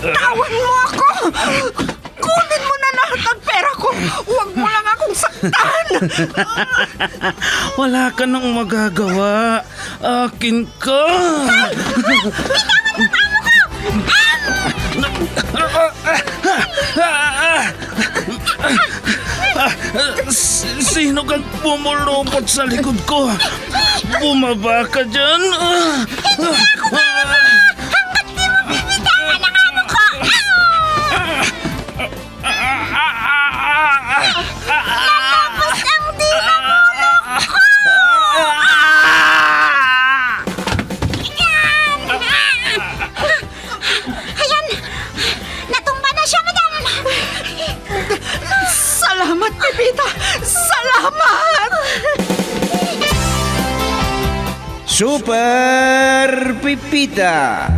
Bitawan mo ako! Kunin mo na lahat ng pera ko! Huwag mo lang akong saktan! Wala ka nang magagawa. Akin ka. Sino kang pumulupot sa likod ko? Bumaba ka dyan. Ayan! Natumba na siya, madam! Salamat, Pepita! Salamat! Super Pipita,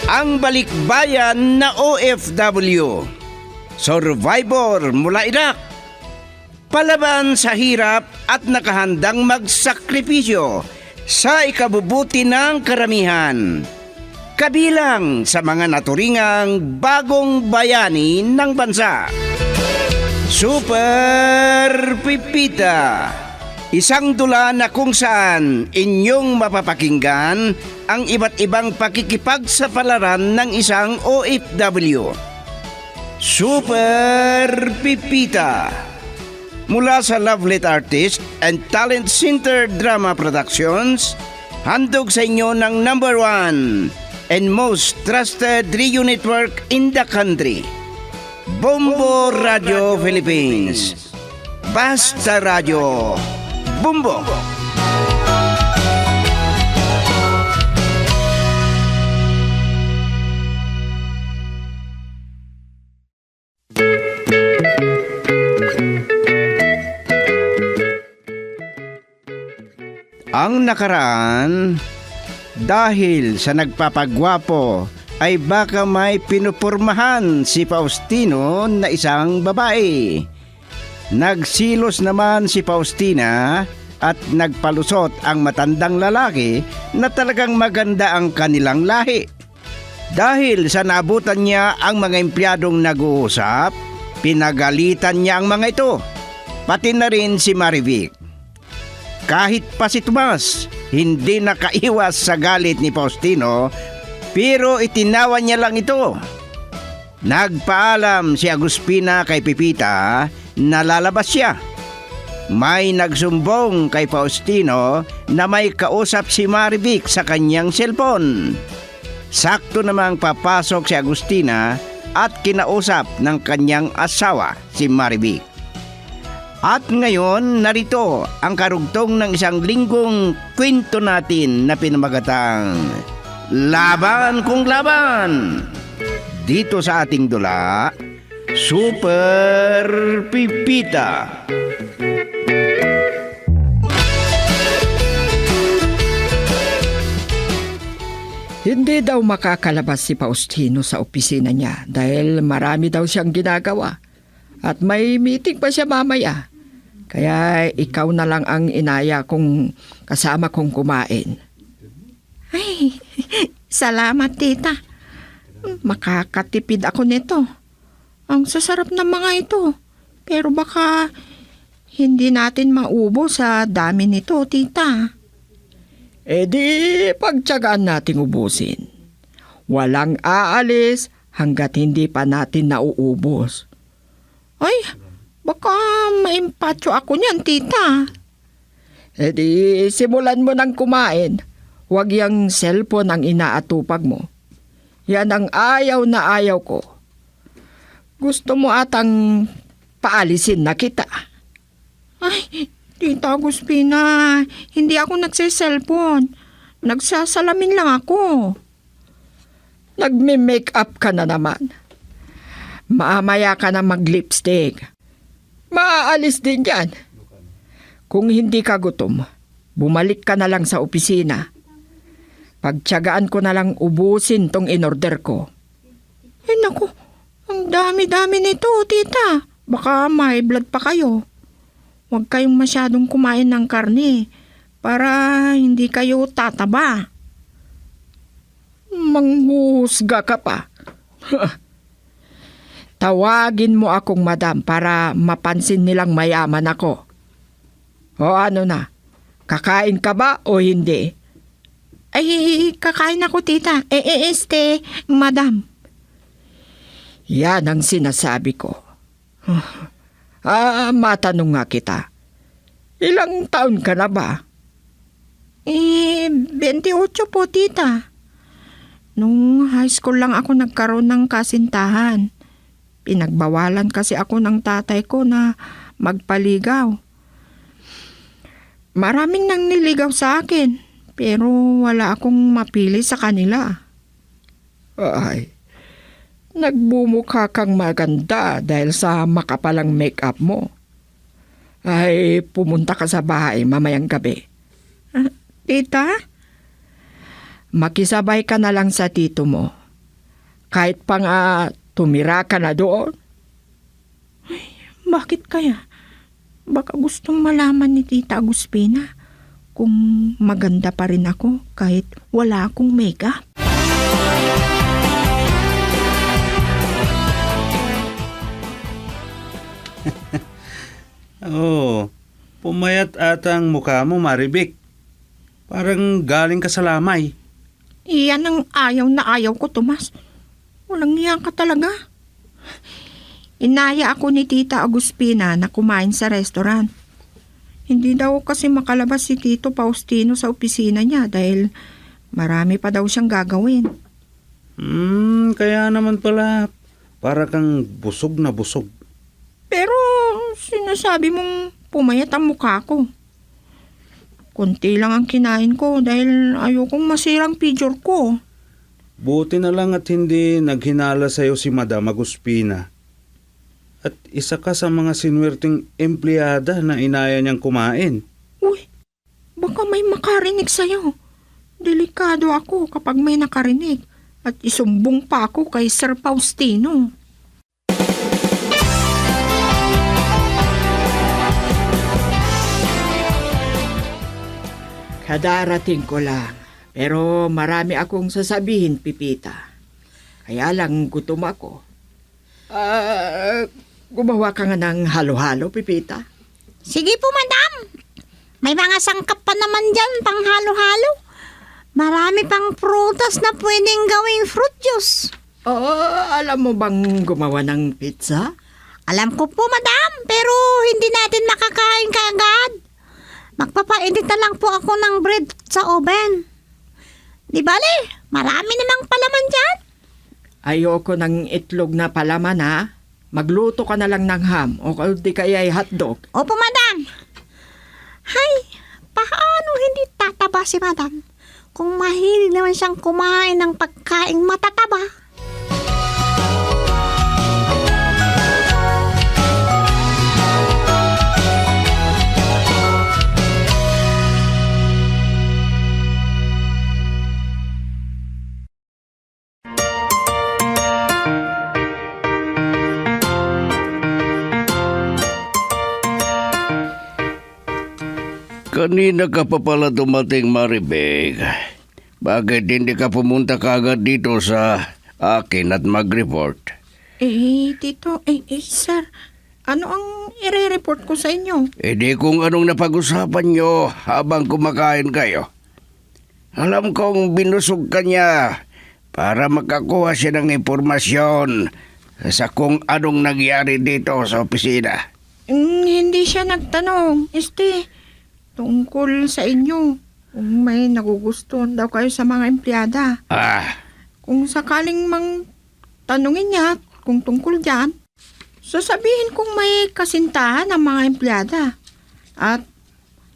ang balikbayan na OFW, survivor mula Iraq, palaban sa hirap at nakahandang magsakripisyo sa ikabubuti ng karamihan, kabilang sa mga naturingang bagong bayani ng bansa. Super Pipita, isang dula na kung saan inyong mapapakinggan ang iba't ibang pakikipagsapalaran ng isang OFW. Super Pipita, mula sa Lovelet Artist and Talent Center Drama Productions, handog sa inyo ng #1 and most trusted radio network in the country, Bombo Radio Philippines. Basta Radio Bombo. Ang nakaraan, dahil sa nagpapagwapo, ay baka may pinupurmahan si Faustino na isang babae. Nagsilos naman si Faustina at nagpalusot ang matandang lalaki na talagang maganda ang kanilang lahi. Dahil sa naabutan niya ang mga empleyadong nag-uusap, pinagalitan niya ang mga ito, pati na rin si Marivic. Kahit pa si Tomas, hindi nakaiwas sa galit ni Faustino, pero itinawa niya lang ito. Nagpaalam si Aguspina kay Pipita na lalabas siya. May nagsumbong kay Faustino na may kausap si Marivic sa kanyang cellphone. Sakto namang papasok si Agustina at kinausap ng kanyang asawa si Marivic. At ngayon, narito ang karugtong ng isang linggong kwento natin na pinamagatang Laban Kung Laban. Dito sa ating dula, Super Pipita. Hindi daw makakalabas si Faustino sa opisina niya dahil marami daw siyang ginagawa. At may meeting pa siya mamaya. Kaya ikaw na lang ang inaya kung kasama kong kumain. Ay, salamat, tita. Makakatipid ako nito. Ang sasarap ng mga ito. Pero baka hindi natin maubos sa dami nito, tita. Eh di, pagtyagaan nating ubusin. Walang aalis hanggat hindi pa natin nauubos. Ay, baka maimpatyo ako niyan, tita. Eh di, simulan mo ng kumain. Huwag yung cellphone ang inaatupag mo. Yan ang ayaw na ayaw ko. Gusto mo atang paalisin na kita. Ay, Tita Aguspina, hindi ako nagsiselfon. Nagsasalamin lang ako. Nagme-make up ka na naman. Mamaya ka na mag-lipstick. Maaalis din yan. Kung hindi ka gutom, bumalik ka na lang sa opisina. Pagtiyagaan ko na lang ubusin tong in-order ko. Ay naku, ang dami-dami nito, tita. Baka may blood pa kayo. Huwag kayong masyadong kumain ng karne para hindi kayo tataba. Manghuhusga ka pa. Tawagin mo akong madam para mapansin nilang mayaman ako. O ano na, kakain ka ba o hindi? Ay, kakain ako, tita. Madam. Yan ang sinasabi ko. Matanong nga kita. Ilang taon ka na ba? 28 po, tita. Nung high school lang ako nagkaroon ng kasintahan. Pinagbawalan kasi ako ng tatay ko na magpaligaw. Maraming nang niligaw sa akin, pero wala akong mapili sa kanila. Ay, nagbumukha kang maganda dahil sa makapalang make-up mo. Ay, pumunta ka sa bahay mamayang gabi. Tita? Makisabay ka na lang sa tito mo. Kahit pa nga tumira ka na doon. Bakit kaya? Baka gustong malaman ni Tita Aguspina kung maganda pa rin ako kahit wala akong makeup. Oh, pumayat ata ang mukha mo, Maribik. Parang galing ka sa lamay. Iyan ang ayaw na ayaw ko, Tomas. Walang niya ka talaga. Inaya ako ni Tita Aguspina na kumain sa restaurant. Hindi daw kasi makalabas si Tito Faustino sa opisina niya dahil marami pa daw siyang gagawin. Kaya naman pala, para kang busog na busog. Pero sinasabi mong pumayat ang mukha ko. Kunti lang ang kinain ko dahil ayokong masirang picture ko. Buti na lang at hindi naghinala sa'yo si Madam Aguspina. At isa ka sa mga sinwerteng empleyada na inaya niyang kumain. Uy, baka may makarinig sa'yo. Delikado ako kapag may nakarinig at isumbong pa ako kay Sir Faustino. Kadarating ko lang. Pero marami akong sasabihin, Pipita. Kaya lang gutom ako. Gumawa ka nga ng halo-halo, Pipita. Sige po, madam. May mga sangkap pa naman dyan pang halo-halo. Marami pang prutas na pwedeng gawing fruit juice. Alam mo bang gumawa ng pizza? Alam ko po, madam, pero hindi natin makakain kaagad. Magpapainit na lang po ako ng bread sa oven. Di bale, marami namang palaman dyan. Ayoko ng itlog na palaman, ha? Magluto ka na lang ng ham o di kaya ay hotdog. Opo, madam. Hay, paano hindi tataba si madam? Kung mahilig naman siyang kumain ng pagkaing matataba. Kanina ka pa pala dumating, Maribig. Bakit hindi ka pumunta kagad dito sa akin at mag-report? Tito, sir, ano ang ire-report ko sa inyo? Di kung anong napag-usapan nyo habang kumakain kayo. Alam kong binusog ka niya para makakuha siya ng impormasyon sa kung anong nangyari dito sa opisina. Hindi siya nagtanong, tungkol sa inyo. Kung may nagugustuhan daw kayo sa mga empleyada. Kung sakaling mang tanungin niya kung tungkol dyan, sasabihin kung may kasintahan ang mga empleyada. At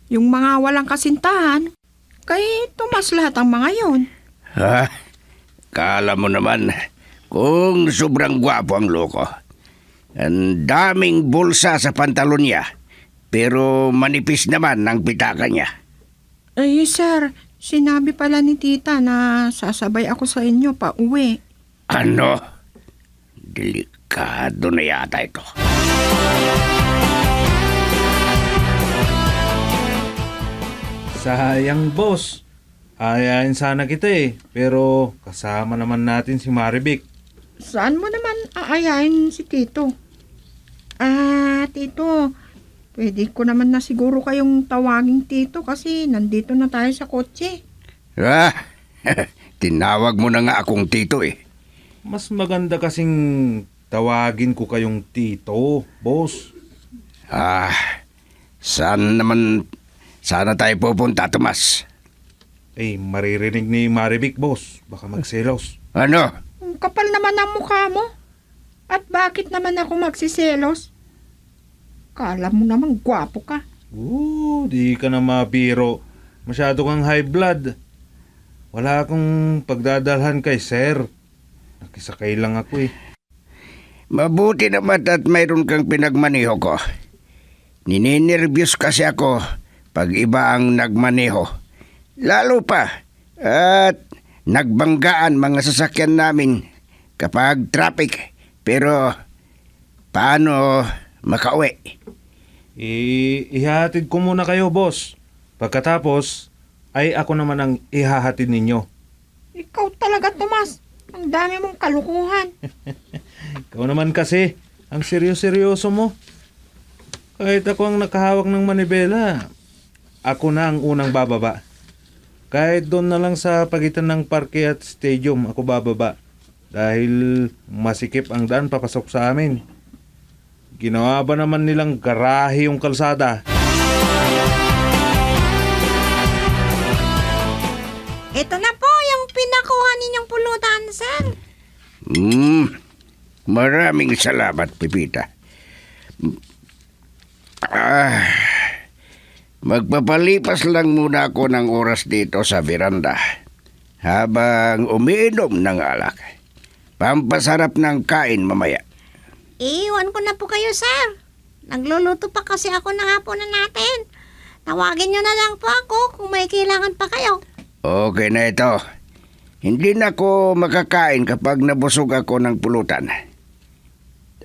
yung mga walang kasintahan, kay Tomas lahat ang mga yon. Kala mo naman kung sobrang gwapo ang loko. Ang daming bulsa sa pantalon niya, pero manipis naman ang pitaka niya. Sir, sinabi pala ni tita na sasabay ako sa inyo pa uwi. Ano? Delikado na yata ito. Sayang, boss. Ayain sana kita pero kasama naman natin si Maribik. Saan mo naman aayain si Tito? Tito, pwede ko naman na siguro kayong tawaging Tito kasi nandito na tayo sa kotse. Ah, tinawag mo na nga akong tito eh. Mas maganda kasing tawagin ko kayong tito, boss. Ah, sana tayo pupunta, Tomas? Maririnig ni Marivic, boss. Baka magselos. Ano? Ang kapal naman ang mukha mo. At bakit naman ako magsiselos? Kala mo naman gwapo ka. Di ka na mabiro. Masyado kang high blood. Wala akong pagdadalhan kay sir. Nakisakay lang ako eh. Mabuti naman at mayroon kang pinagmaneho ko. Nininervyos kasi ako pag iba ang nagmaneho. Lalo pa at nagbanggaan mga sasakyan namin kapag traffic. Pero paano makauwi? Ihahatid ko muna kayo, boss. Pagkatapos, ay ako naman ang ihahatid ninyo. Ikaw talaga, Tomas. Ang dami mong kalukuhan. Ikaw naman kasi, ang seryoso mo. Kahit ako ang nakahawak ng manibela, ako na ang unang bababa. Kahit doon na lang sa pagitan ng parke at stadium, ako bababa. Dahil masikip ang daan papasok sa amin. Ginawa ba naman nilang garahe yung kalsada? Ito na po yung pinakuha ninyong pulutan, sir. Maraming salamat, Pipita. Magpapalipas lang muna ako ng oras dito sa veranda habang umiinom ng alak. Pampasarap ng kain mamaya. Iwan ko na po kayo, sir. Nagluluto pa kasi ako ng hapunan natin. Tawagin nyo na lang po ako kung may kailangan pa kayo. Okay na ito. Hindi na ako makakain kapag nabusog ako ng pulutan.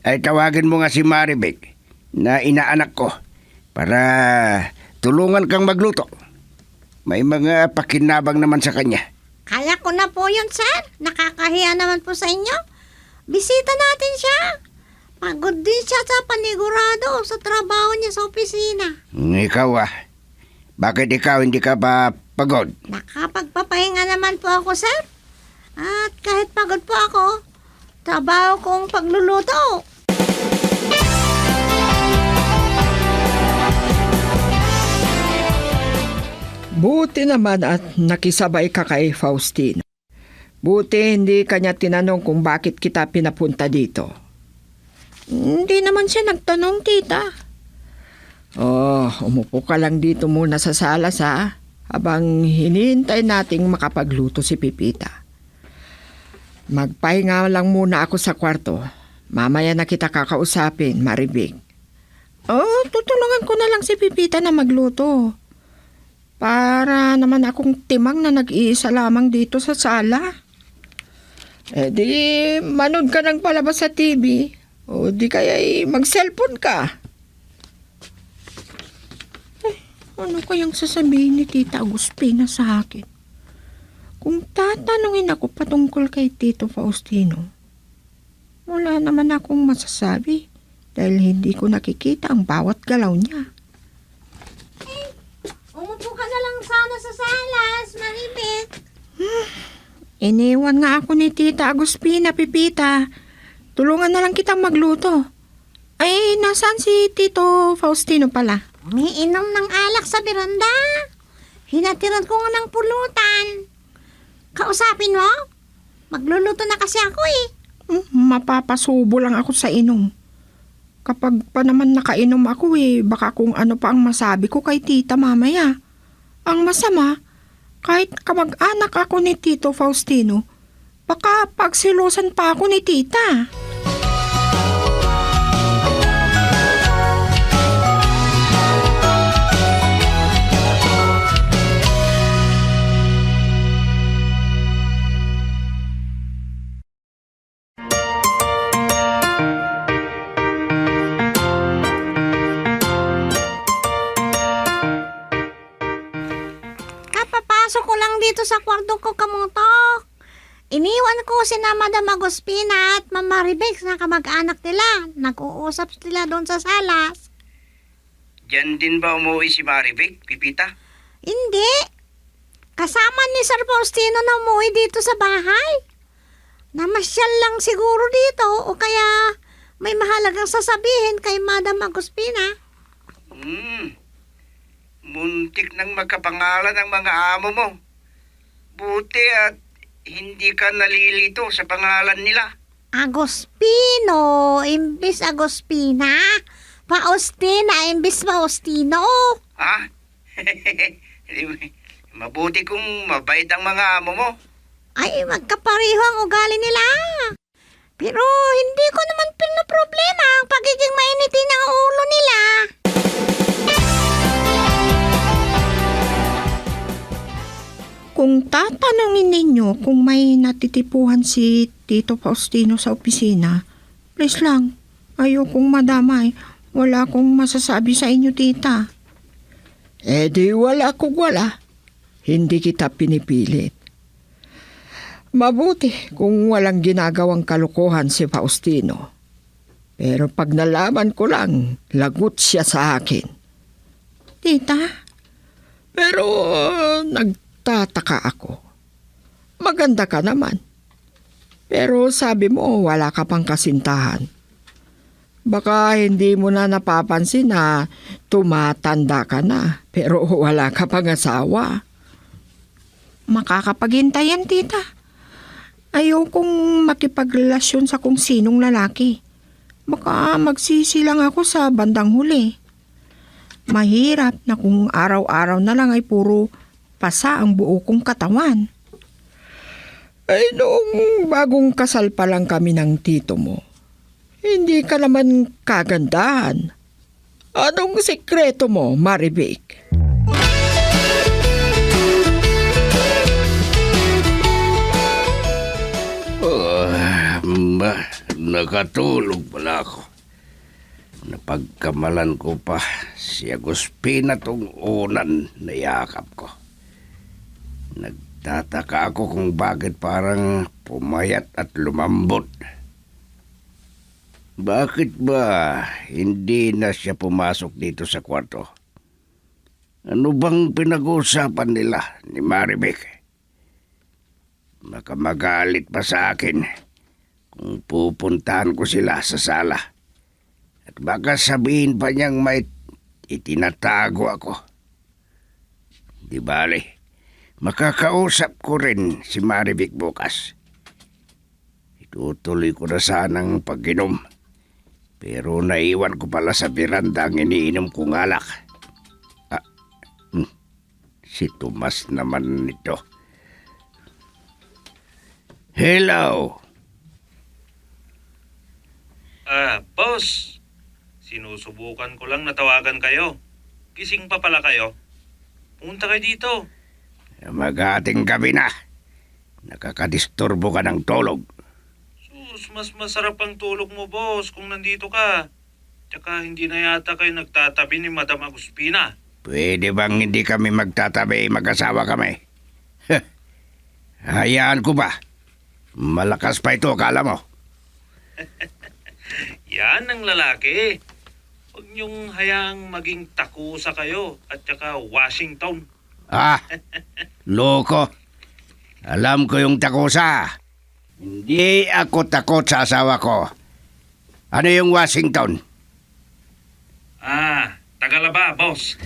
Ay tawagin mo nga si Marivic na inaanak ko para tulungan kang magluto. May mga pakinabang naman sa kanya. Kaya ko na po yun, sir. Nakakahiya naman po sa inyo. Bisita natin siya. Pagod din siya sa panigurado sa trabaho niya sa opisina. Ikaw bakit ikaw hindi ka pa pagod? Nakapagpapahinga naman po ako, sir. At kahit pagod po ako, trabaho kong pagluluto. Buti naman at nakisabay ka kay Faustino. Buti hindi kanya tinanong kung bakit kita pinapunta dito. Hindi naman siya nagtanong, tita. Umupo ka lang dito muna sa sala habang hinihintay nating makapagluto si Pipita. Magpahinga lang muna ako sa kwarto. Mamaya na kita kakausapin, Marivic. Tutulungan ko na lang si Pipita na magluto. Para naman akong timang na nag-iisa lamang dito sa sala. Di manood ka ng palabas sa TV. O di kaya mag-cellphone ka. Ano kayang sasabihin ni Tita Agustina sa akin? Kung tatanungin ako patungkol kay Tito Faustino, wala naman akong masasabi dahil hindi ko nakikita ang bawat galaw niya. Umupo ka na lang sana sa salas, Maribet. Iniwan nga ako ni Tita Agustina, Pipita. Tulungan na lang kitang magluto. Ay, nasaan si Tito Faustino pala? Umiinom ng alak sa beranda. Hinatiran ko nga ng pulutan. Kausapin mo? Magluluto na kasi ako eh. Mapapasubo lang ako sa inom. Kapag pa naman nakainom ako baka kung ano pa ang masabi ko kay tita mamaya. Ang masama, kahit kamag-anak ako ni Tito Faustino, baka pagsilosan pa ako ni tita. Kapapasok ko lang dito sa kwarto ko, kamutok. Iniwan ko si na Madam Agustina at Mama Rebecca na kamag-anak nila. Nag-uusap sila doon sa salas. Diyan din ba umuwi si Marivic, Pipita? Hindi. Kasama ni Sir Faustino na umuwi dito sa bahay. Namasyal lang siguro dito o kaya may mahalagang sasabihin kay Madam Agustina. Muntik nang magkapangalan ang mga amo mo. Buti at hindi ka nalilito sa pangalan nila. Agospino, imbis Agospina. Faustina, imbis Faustino. Ha? Mabuti kung mabait ang mga amo mo. Ay, magkapareho ang ugali nila. Pero hindi ko naman pinoproblema ang pagiging mainitin ng ulo nila. Kung tatanungin ninyo kung may natitipuhan si Tito Faustino sa opisina, please lang, ayokong madamay. Wala akong masasabi sa inyo, tita. Eh di wala kung wala. Hindi kita pinipilit. Mabuti kung walang ginagawang kalokohan si Faustino. Pero pag nalaman ko lang, lagot siya sa akin. Tita, Pero nagtataka ako. Maganda ka naman. Pero sabi mo wala ka pang kasintahan. Baka hindi mo na napapansin na tumatanda ka na pero wala ka pang asawa. makakapaghintay yan, tita. Ayokong makipagrelasyon sa kung sinong lalaki. Baka magsisi lang ako sa bandang huli. Mahirap na kung araw-araw na lang ay puro pasa ang buo kong katawan. Ay noong bagong kasal pa lang kami ng tito mo, hindi ka naman kagandahan. Anong sikreto mo, Marivic? Nakatulog pala ako. Napagkamalan ko pa si Agustina tong unan na yakap ko. Nagtataka ako kung bakit parang pumayat at lumambot. Bakit ba hindi na siya pumasok dito sa kwarto? Ano bang pinag-uusapan nila ni Marivic? Baka magalit pa sa akin kung pupuntahan ko sila sa sala. At baka sabihin pa niyang may itinatago ako. Di bale, makakausap ko rin si Marivic bukas. Itutuloy ko na sanang pag-inom. Pero naiwan ko pala sa biranda ang iniinom kong alak. Si Tomas naman nito. Hello! Boss. Sinusubukan ko lang na tawagan kayo. Gising pa pala kayo. Punta kayo dito. Magating gabi na. Nakakadisturbo ka ng tulog. Sus, mas masarap ang tulog mo, boss, kung nandito ka. Tsaka hindi na yata kayo nagtatabi ni Madam Agustina. Pwede bang hindi kami magtatabi, mag-asawa kami? Hayaan ko ba? Malakas pa ito, akala mo? Yan ang lalaki. Huwag niyong hayaang maging takusa kayo at tsaka Washington. Loko. Alam ko yung takusa. Hindi ako takot sa asawa ko. Ano yung Washington? Tagalaba, boss.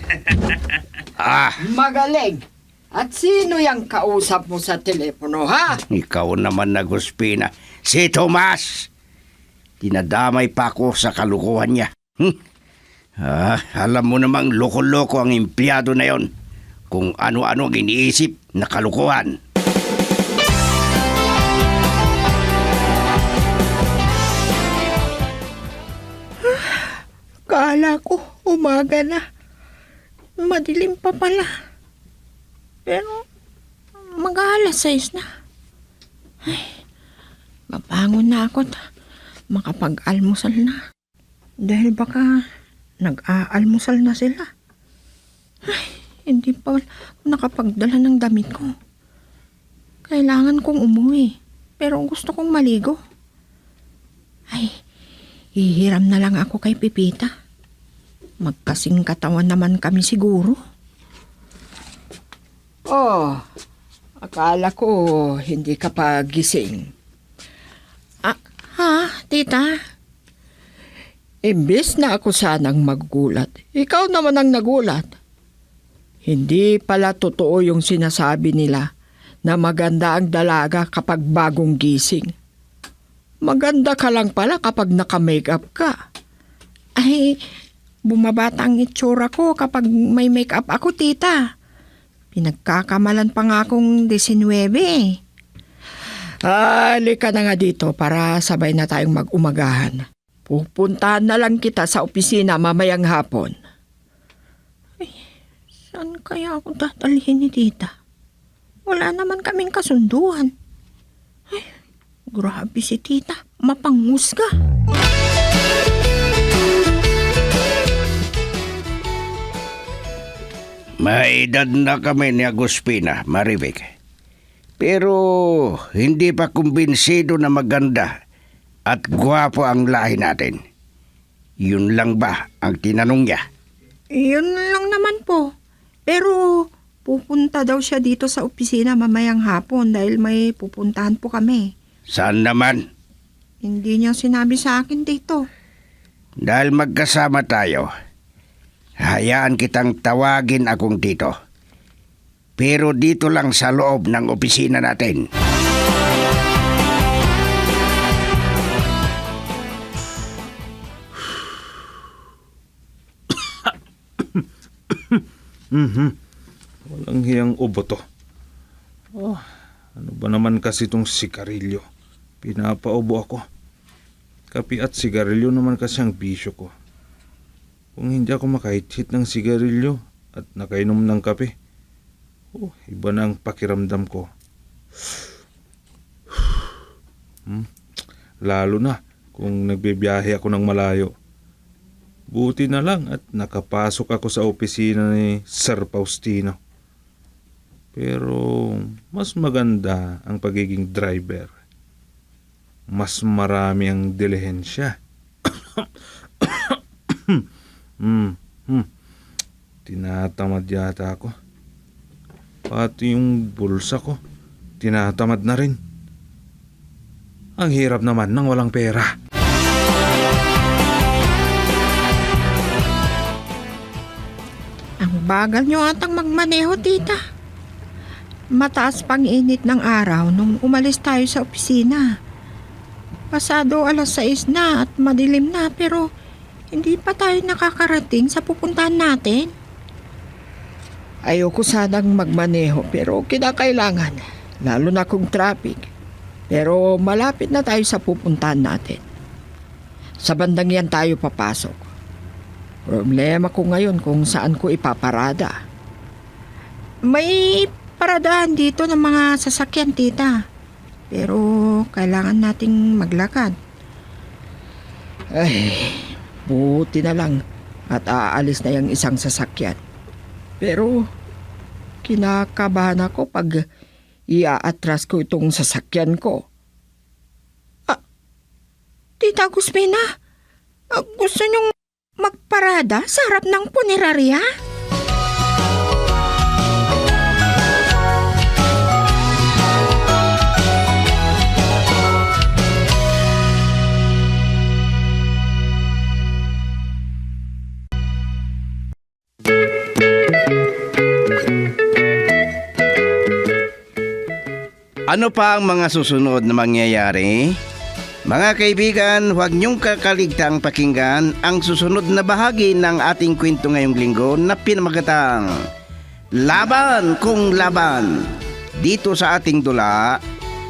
Magaling. At sino yung kausap mo sa telepono, ha? Ikaw naman, Agustina. Si Tomas. Dinadamay pa ako sa kalukuhan niya. Alam mo namang loko-loko ang empleyado na yon. Kung ano-ano ang iniisip na kalukuhan. Kala ko umaga na. Madilim pa pala. Pero mag-alas 6 na. Ay, mabangon na ako. Makapag-almusal na. Dahil baka nag-aalmusal na sila. Ay, hindi pa nakapagdala ng damit ko. Kailangan kong umuwi. pero gusto kong maligo. Ay, hihiram na lang ako kay Pipita. Magkasing katawan naman kami siguro. Oh, akala ko hindi ka pa gising. Ha, tita? Imbes na ako sanang maggulat, ikaw naman ang nagulat. Hindi pala totoo yung sinasabi nila na maganda ang dalaga kapag bagong gising. Maganda ka lang pala kapag naka-makeup ka. Ay, bumabata ang itsura ko kapag may makeup ako, tita. Pinagkakamalan pa nga akong 19 eh. Halika na nga dito para sabay na tayong mag-umagahan. Pupuntahan na lang kita sa opisina mamayang hapon. Saan kaya ako dadalhin ni tita? Wala naman kaming kasunduan. Ay, grabe si tita. Mapanghusga. May edad na kami ni Aguspina, Maribek. Pero hindi pa kumbinsido na maganda at gwapo ang lahi natin. Yun lang ba ang tinanong niya? Yun lang naman po. Pero pupunta daw siya dito sa opisina mamayang hapon dahil may pupuntahan po kami. Saan naman? Hindi niya sinabi sa akin dito. Dahil magkasama tayo, hayaan kitang tawagin akong tito. Pero dito lang sa loob ng opisina natin. Walang hiyang ubo to. Ano ba naman kasi itong sigarilyo? Pinapaubo ako. Kape at sigarilyo naman kasi ang bisyo ko. Kung hindi ako makahit-hit ng sigarilyo at nakainom ng kape, iba na ang pakiramdam ko. Lalo na kung nagbibiyahe ako ng malayo. Buti na lang at nakapasok ako sa opisina ni Sir Faustino. Pero mas maganda ang pagiging driver. Mas marami ang dilihensya. Tinatamad yata ako. Pati yung bulsa ko, tinatamad na rin. Ang hirap naman ng walang pera. Ang bagal niyo atang magmaneho, tita. Mataas pang init ng araw nung umalis tayo sa opisina. Pasado 6:00 na at madilim na pero hindi pa tayo nakakarating sa pupuntahan natin. Ayoko sanang magmaneho pero kinakailangan, lalo na kung traffic. Pero malapit na tayo sa pupuntahan natin. Sa bandang yan tayo papasok. Problema ko ngayon kung saan ko ipaparada. May paradahan dito ng mga sasakyan, tita. Pero kailangan nating maglakad. Ay, buti na lang at aalis na yung isang sasakyan. Pero kinakabahan ako pag iaatras ko itong sasakyan ko. Tita Guspina, gusto niyong magparada sa harap ng punerarya? Ano pa ang mga susunod na mangyayari? Mga kaibigan, huwag niyong kakaligtang pakinggan ang susunod na bahagi ng ating kwento ngayong linggo na pinamagatang Laban Kung Laban. Dito sa ating dula,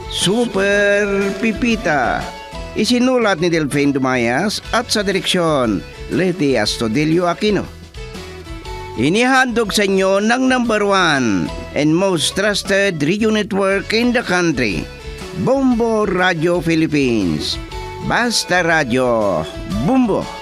Super Pipita. Isinulat ni Delphine Dumayas at sa direksyon, Leti Astudillo Aquino. Inihandog sa inyo ng number 1 and most trusted radio network in the country, Bombo Radio Philippines. Basta Radio Bombo.